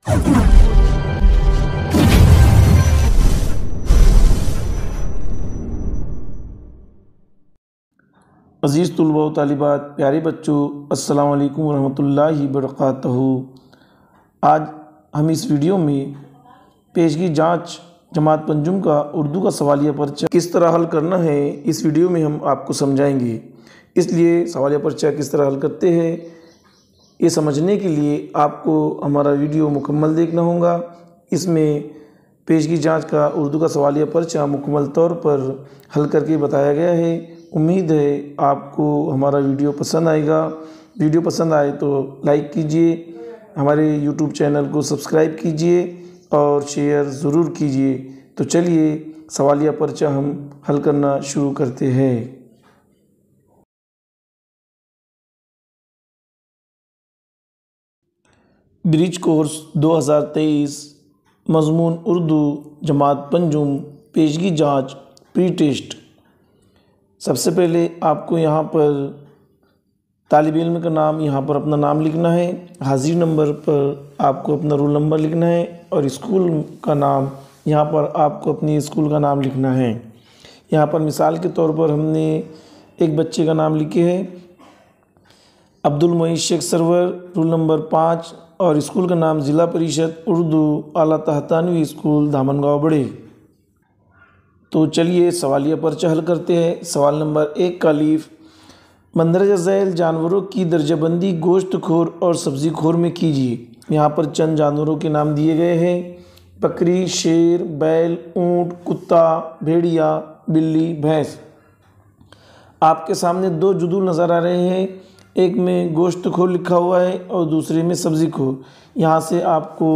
अज़ीज़ तुलबा व तालिबात, प्यारे बच्चों, अस्सलाम वालेकुम रहमतुल्लाहि बरकातहू। आज हम इस वीडियो में पेशगी जांच जमात पंजुम का उर्दू का सवालिया पर्चा किस तरह हल करना है, इस वीडियो में हम आपको समझाएंगे। इसलिए सवालिया पर्चा किस तरह हल करते हैं, ये समझने के लिए आपको हमारा वीडियो मुकम्मल देखना होगा। इसमें पेशगी जांच का उर्दू का सवालिया पर्चा मुकम्मल तौर पर हल करके बताया गया है। उम्मीद है आपको हमारा वीडियो पसंद आएगा। वीडियो पसंद आए तो लाइक कीजिए, हमारे यूट्यूब चैनल को सब्सक्राइब कीजिए और शेयर ज़रूर कीजिए। तो चलिए सवालिया पर्चा हम हल करना शुरू करते हैं। ब्रिज कोर्स 2023 मज़मून उर्दू जमात पंजुम पेशगी जांच प्री टेस्ट। सबसे पहले आपको यहाँ पर तालिब इल्म का नाम, यहाँ पर अपना नाम लिखना है। हाजिर नंबर पर आपको अपना रोल नंबर लिखना है और स्कूल का नाम, यहाँ पर आपको अपनी स्कूल का नाम लिखना है। यहाँ पर मिसाल के तौर पर हमने एक बच्चे का नाम लिखे है अब्दुल मोईन शेख सरवर, रोल नंबर 5 और स्कूल का नाम ज़िला परिषद उर्दू आला तहतानवी स्कूल धामनगांव बड़े। तो चलिए सवालिया पर्चा हल करते हैं। सवाल नंबर 1 का अलीफ, मंदरजा झैल जानवरों की दर्जाबंदी गोश्त खोर और सब्ज़ी खोर में कीजिए। यहाँ पर चंद जानवरों के नाम दिए गए हैं: बकरी, शेर, बैल, ऊँट, कुत्ता, भेड़िया, बिल्ली, भैंस। आपके सामने दो जुदूल नज़र आ रहे हैं, एक में गोश्त खोर लिखा हुआ है और दूसरे में सब्ज़ी खोर। यहाँ से आपको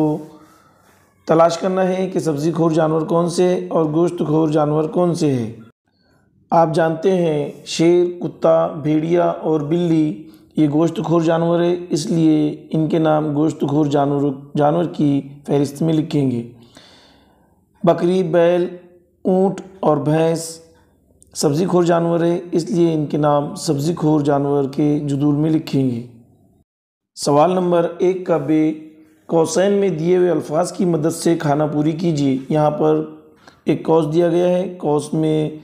तलाश करना है कि सब्ज़ी खोर जानवर कौन से और गोश्त खोर जानवर कौन से हैं। आप जानते हैं शेर, कुत्ता, भेड़िया और बिल्ली ये गोश्त खोर जानवर है, इसलिए इनके नाम गोश्त खोर जानवर की फहरिस्त में लिखेंगे। बकरी, बैल, ऊँट और भैंस सब्ज़ी खोर जानवर है, इसलिए इनके नाम सब्ज़ी खोर जानवर के जुदूल में लिखेंगे। सवाल नंबर 1 का बे, कौसैन में दिए हुए अल्फाज की मदद से खाना पूरी कीजिए। यहाँ पर एक कौस दिया गया है, कौस में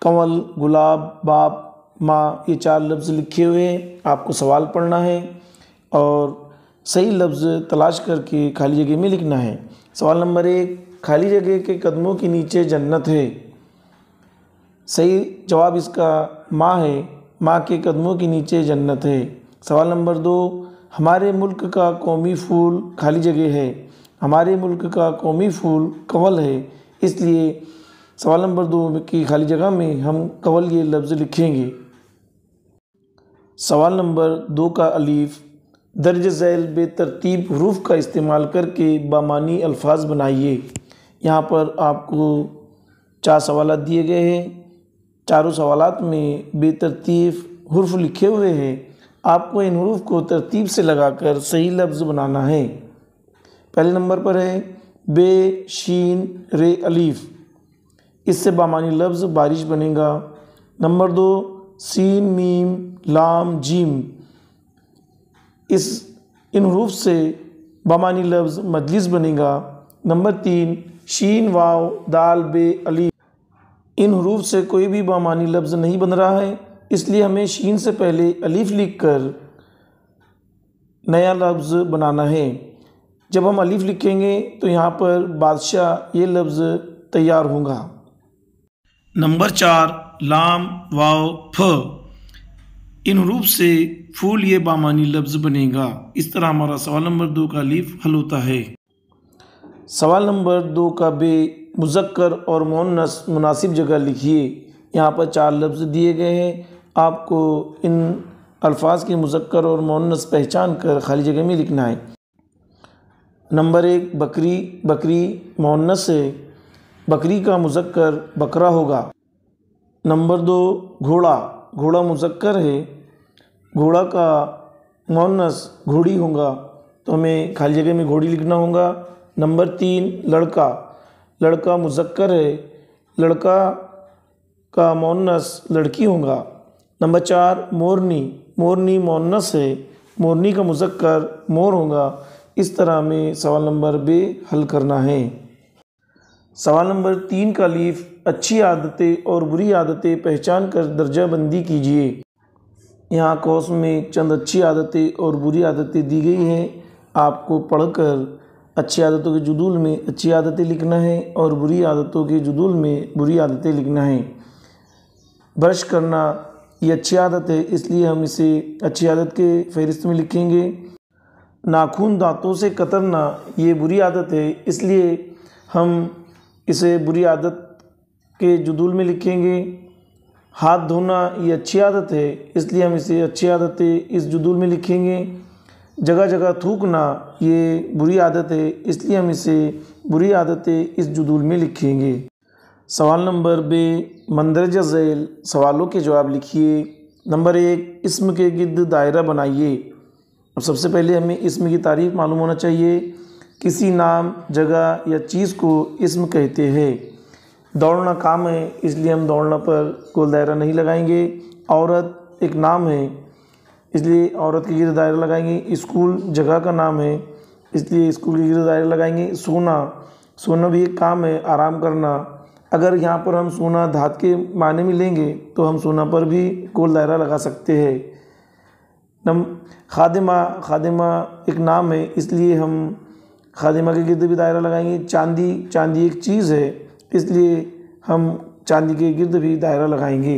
कंवल, गुलाब, बाप, माँ ये 4 लफ्ज़ लिखे हुए हैं। आपको सवाल पढ़ना है और सही लफ्ज़ तलाश करके खाली जगह में लिखना है। सवाल नंबर 1, खाली जगह के कदमों के नीचे जन्नत है। सही जवाब इसका माँ है, माँ के कदमों के नीचे जन्नत है। सवाल नंबर 2, हमारे मुल्क का कौमी फूल खाली जगह है। हमारे मुल्क का कौमी फूल कंवल है, इसलिए सवाल नंबर 2 की खाली जगह में हम कंवल ये लफ्ज़ लिखेंगे। सवाल नंबर 2 का अलीफ, दर्ज झैल बेतरतीब हरूफ का इस्तेमाल करके बामानी अल्फाज बनाइए। यहाँ पर आपको 4 सवालात दिए गए हैं। चारों सवालात में बेतरतीब हुर्फ लिखे हुए हैं। आपको इन हुरूफ को तरतीब से लगाकर सही लफ्ज़ बनाना है। पहले नंबर पर है बे, शीन, रे, अलीफ। इससे बामानी लफ्ज़ बारिश बनेगा। नंबर 2 सीन, मीम, लाम, जीम। इन हुरूफ से बामानी लफ्ज़ मजलिस बनेगा। नंबर 3 शीन, वाव, दाल, बे, अलीफ। इन हुरूफ से कोई भी बामानी लफ्ज़ नहीं बन रहा है, इसलिए हमें शीन से पहले अलीफ लिखकर नया लफ्ज़ बनाना है। जब हम अलीफ लिखेंगे तो यहाँ पर बादशाह ये लफ्ज़ तैयार होगा। नंबर 4 लाम, वाव, फ। इन हुरूफ से फूल ये बामानी लफ्ज़ बनेगा। इस तरह हमारा सवाल नंबर 2 का अलीफ हल होता है। सवाल नंबर 2 का बे, मुज़क्कर और मुअन्नस मुनासिब जगह लिखिए। यहाँ पर 4 लफ्ज़ दिए गए हैं। आपको इन अल्फाज के मुज़क्कर और मुअन्नस पहचान कर खाली जगह में लिखना है। नंबर 1 बकरी, बकरी मुअन्नस है, बकरी का मुज़क्कर बकरा होगा। नंबर 2 घोड़ा, घोड़ा मुज़क्कर है, घोड़ा का मुअन्नस घोड़ी होगा, तो हमें खाली जगह में घोड़ी लिखना होगा। नंबर 3 लड़का, लड़का मुज़क्कर है, लड़का का मुअन्नस लड़की होगा। नंबर 4 मोरनी, मोरनी मुअन्नस है, मोरनी का मुज़क्कर मोर होगा, इस तरह हमें सवाल नंबर बे हल करना है। सवाल नंबर 3 का लीफ, अच्छी आदतें और बुरी आदतें पहचान कर दर्जाबंदी कीजिए। यहाँ कौस में चंद अच्छी आदतें और बुरी आदतें दी गई हैं। आपको पढ़कर अच्छी आदतों के जुदूल में अच्छी आदतें लिखना है और बुरी आदतों के जुदूल में बुरी आदतें लिखना है। ब्रश करना ये अच्छी आदत है, इसलिए हम इसे अच्छी आदत के फहरिस्त में लिखेंगे। नाखून दांतों से कतरना ये बुरी आदत है, इसलिए हम इसे बुरी आदत के जुदूल में लिखेंगे। हाथ धोना ये अच्छी आदत है, इसलिए हम इसे अच्छी आदतें इस जुदूल में लिखेंगे। जगह जगह थूकना ये बुरी आदत है, इसलिए हम इसे बुरी आदतें इस जुदूल में लिखेंगे। सवाल नंबर बे, मंदरजा झैल सवालों के जवाब लिखिए। नंबर 1, इस्म के गिर्द दायरा बनाइए। अब सबसे पहले हमें इस्म की तारीफ मालूम होना चाहिए। किसी नाम, जगह या चीज़ को इस्म कहते हैं। दौड़ना काम है, इसलिए हम दौड़ना पर गोल दायरा नहीं लगाएंगे। औरत एक नाम है, इसलिए औरत के गिर्द दायरा लगाएंगे। स्कूल जगह का नाम है, इसलिए स्कूल के गिर्द दायरा लगाएंगे। सोना भी एक काम है, आराम करना। अगर यहाँ पर हम सोना धात के माने में लेंगे तो हम सोना पर भी गोल दायरा लगा सकते हैं। खादिमा एक नाम है, इसलिए हम खादिमा के गिर्द भी दायरा लगाएंगे। चांदी एक चीज़ है, इसलिए हम चांदी के गिर्द भी दायरा लगाएंगे।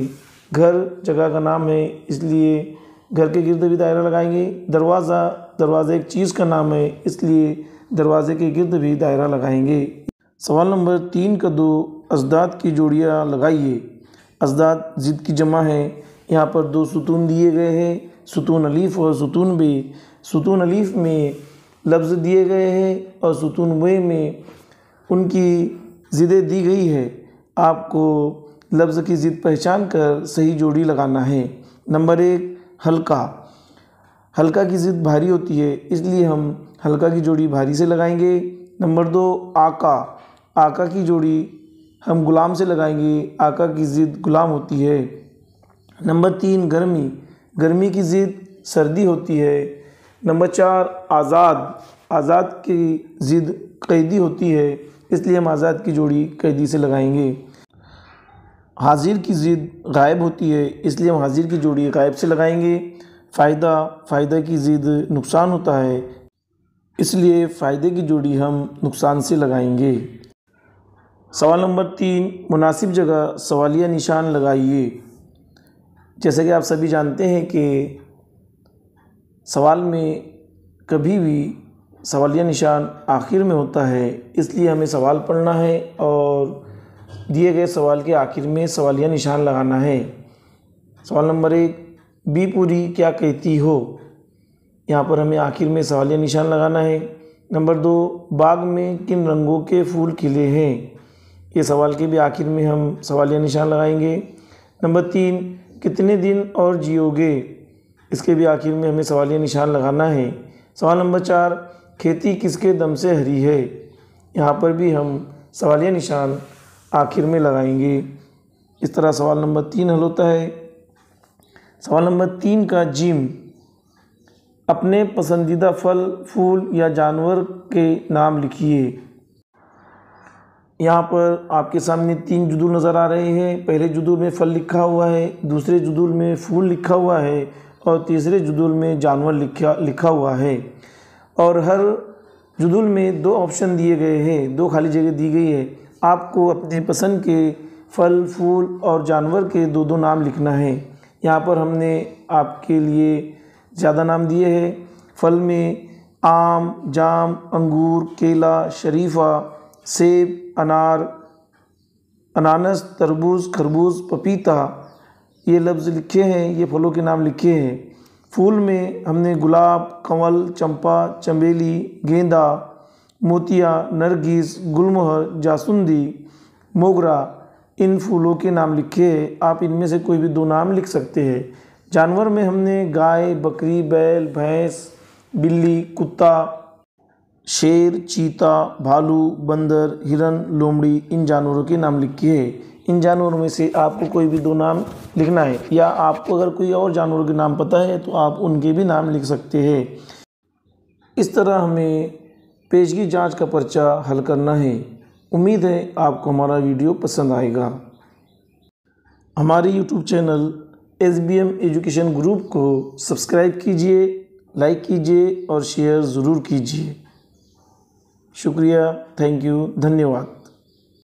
घर जगह का नाम है, इसलिए घर के गिर्द भी दायरा लगाएंगे। दरवाज़ा एक चीज़ का नाम है, इसलिए दरवाजे के गिर्द भी दायरा लगाएंगे। सवाल नंबर 3 का 2, अज़दाद की जोड़ियाँ लगाइए। अज़दाद ज़िद की जमा है। यहाँ पर 2 सुतून दिए गए हैं, सुतून अलीफ़ और सुतून बे। सुतून अलीफ़ में लफ्ज़ दिए गए हैं और सुतून बे में उनकी ज़िदें दी गई है। आपको लफ्ज़ की ज़िद पहचान कर सही जोड़ी लगाना है। नंबर 1, हल्का की ज़िद भारी होती है, इसलिए हम हल्का की जोड़ी भारी से लगाएंगे। नंबर 2, आका की जोड़ी हम गुलाम से लगाएंगे। आका की ज़िद गुलाम होती है। नंबर 3, गर्मी की ज़िद सर्दी होती है। नंबर 4, आज़ाद की ज़िद कैदी होती है, इसलिए हम आज़ाद की जोड़ी कैदी से लगाएंगे। हाजिर की ज़िद गायब होती है, इसलिए हम हाजिर की जोड़ी गायब से लगाएंगे। फ़ायदा की ज़िद नुकसान होता है, इसलिए फ़ायदे की जोड़ी हम नुकसान से लगाएंगे। सवाल नंबर 3, मुनासिब जगह सवालिया निशान लगाइए। जैसे कि आप सभी जानते हैं कि सवाल में कभी भी सवालिया निशान आखिर में होता है, इसलिए हमें सवाल पढ़ना है और दिए गए सवाल के आखिर में सवालिया निशान लगाना है। सवाल नंबर 1, बी पूरी क्या कहती हो। यहाँ पर हमें आखिर में सवालिया निशान लगाना है। नंबर 2, बाग में किन रंगों के फूल खिले हैं। ये सवाल के भी आखिर में हम सवालिया निशान लगाएंगे। नंबर 3, कितने दिन और जियोगे। इसके भी आखिर में हमें सवालिया निशान लगाना है। सवाल नंबर 4, खेती किसके दम से हरी है। यहाँ पर भी हम सवालिया निशान आखिर में लगाएंगे। इस तरह सवाल नंबर 3 हल होता है। सवाल नंबर 3 का जिम, अपने पसंदीदा फल, फूल या जानवर के नाम लिखिए। यहाँ पर आपके सामने 3 जुदूल नज़र आ रहे हैं। पहले जुदूल में फल लिखा हुआ है, दूसरे जुदूल में फूल लिखा हुआ है और तीसरे जुदूल में जानवर लिखा हुआ है। और हर जुदूल में 2 ऑप्शन दिए गए हैं, 2 खाली जगह दी गई है। आपको अपने पसंद के फल, फूल और जानवर के 2-2 नाम लिखना है। यहाँ पर हमने आपके लिए ज़्यादा नाम दिए हैं। फल में आम, जाम, अंगूर, केला, शरीफा, सेब, अनार, अनानस, तरबूज, खरबूज, पपीता, ये लफ्ज़ लिखे हैं, ये फलों के नाम लिखे हैं। फूल में हमने गुलाब, कंवल, चंपा, चमेली, गेंदा, मोतिया, नरगिस, गुलमोहर, जासुंदी, मोगरा, इन फूलों के नाम लिखे हैं। आप इनमें से कोई भी 2 नाम लिख सकते हैं। जानवर में हमने गाय, बकरी, बैल, भैंस, बिल्ली, कुत्ता, शेर, चीता, भालू, बंदर, हिरन, लोमड़ी, इन जानवरों के नाम लिखे हैं। इन जानवरों में से आपको कोई भी 2 नाम लिखना है, या आपको अगर कोई और जानवरों के नाम पता है तो आप उनके भी नाम लिख सकते हैं। इस तरह हमें पेशगी जांच का पर्चा हल करना है। उम्मीद है आपको हमारा वीडियो पसंद आएगा। हमारे YouTube channel SBM education group को सब्सक्राइब कीजिए, लाइक कीजिए और शेयर ज़रूर कीजिए। शुक्रिया, थैंक यू, धन्यवाद।